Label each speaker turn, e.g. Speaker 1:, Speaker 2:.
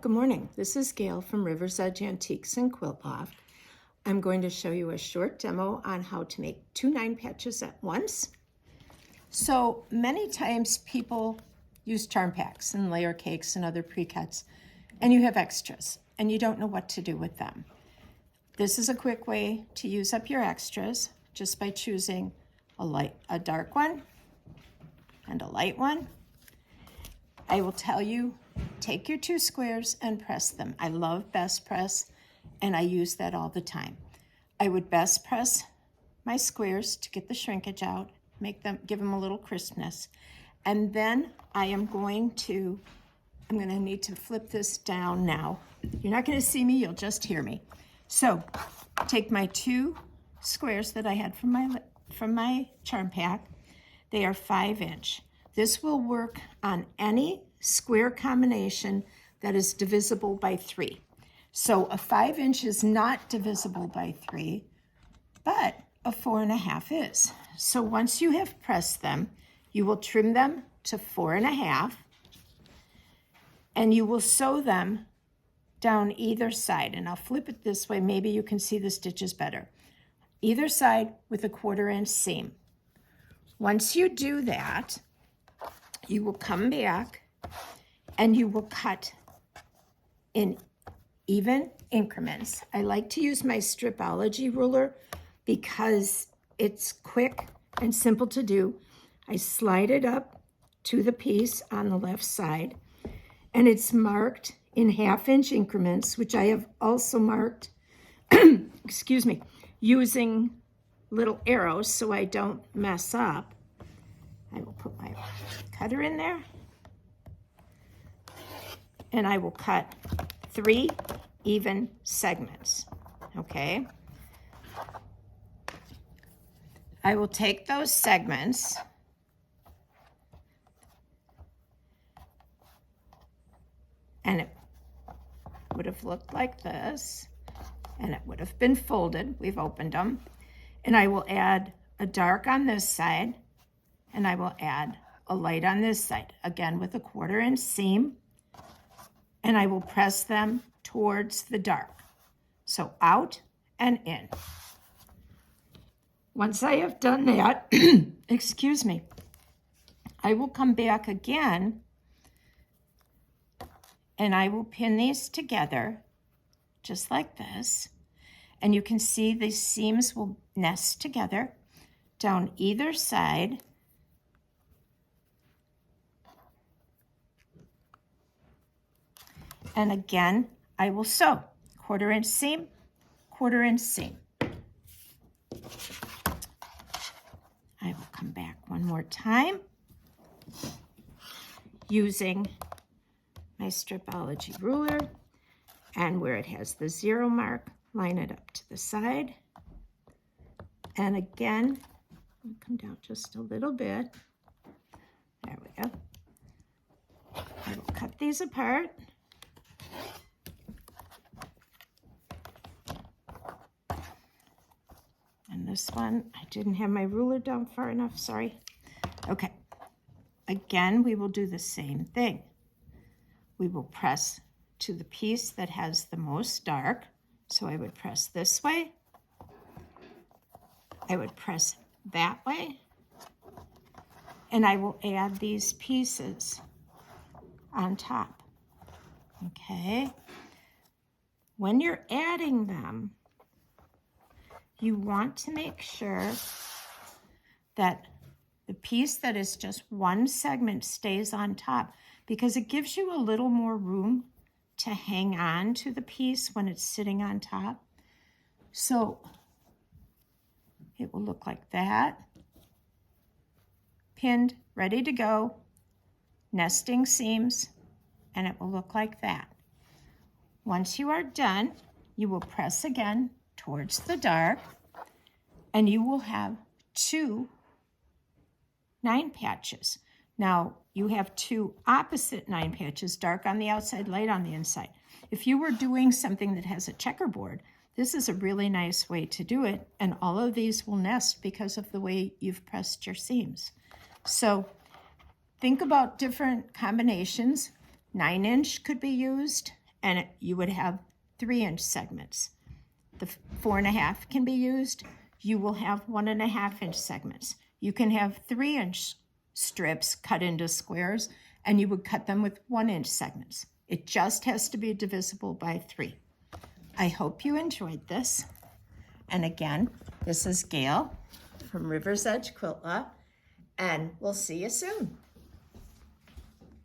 Speaker 1: Good morning. This is Gail from River's Edge Antiques and Quilt Loft. I'm going to show you a short demo on how to make 2 9 patches at once. So many times people use charm packs and layer cakes and other pre-cuts, and you have extras and you don't know what to do with them. This is a quick way to use up your extras just by choosing a dark one and a light one. I will tell you, take your 2 squares and press them. I love best press, and I use that all the time. I would best press my squares to get the shrinkage out, give them a little crispness. And then I'm going to need to flip this down now. You're not going to see me, you'll just hear me. So take my 2 squares that I had from my charm pack. They are 5-inch. This will work on any square combination that is divisible by 3. So a 5-inch is not divisible by 3, but a 4.5 is. So once you have pressed them, you will trim them to 4.5, and you will sew them down either side. And I'll flip it this way, maybe you can see the stitches better. Either side with a 1/4-inch seam. Once you do that, you will come back and you will cut in even increments. I like to use my stripology ruler because it's quick and simple to do. I slide it up to the piece on the left side, and it's marked in 1/2-inch increments, which I have also marked, excuse me, using little arrows so I don't mess up. I will put my cutter in there, and I will cut 3 even segments, okay? I will take those segments and it would have looked like this, and it would have been folded. We've opened them. And I will add a dark on this side, and I will add a light on this side, again with a 1/4-inch seam, and I will press them towards the dark. So out and in. Once I have done that, excuse me, I will come back again and I will pin these together just like this. And you can see the seams will nest together down either side. And again, I will sew 1/4-inch seam, 1/4-inch seam. I will come back one more time using my stripology ruler, and where it has the 0 mark, line it up to the side. And again, I'll come down just a little bit. There we go. I will cut these apart. And this one, I didn't have my ruler down far enough, sorry. Okay, again, we will do the same thing. We will press to the piece that has the most dark. So I would press this way. I would press that way. And I will add these pieces on top. Okay? When you're adding them, you want to make sure that the piece that is just one segment stays on top, because it gives you a little more room to hang on to the piece when it's sitting on top. So it will look like that. Pinned, ready to go, nesting seams, and it will look like that. Once you are done, you will press again towards the dark, and you will have 2 9 patches. Now, you have 2 opposite 9 patches, dark on the outside, light on the inside. If you were doing something that has a checkerboard, this is a really nice way to do it, and all of these will nest because of the way you've pressed your seams. So think about different combinations. 9-inch could be used, and you would have 3-inch segments. The 4.5 can be used. You will have 1.5-inch segments. You can have 3-inch strips cut into squares, and you would cut them with 1-inch segments. It just has to be divisible by 3. I hope you enjoyed this. And again, this is Gail from River's Edge Quilt Loft, and we'll see you soon.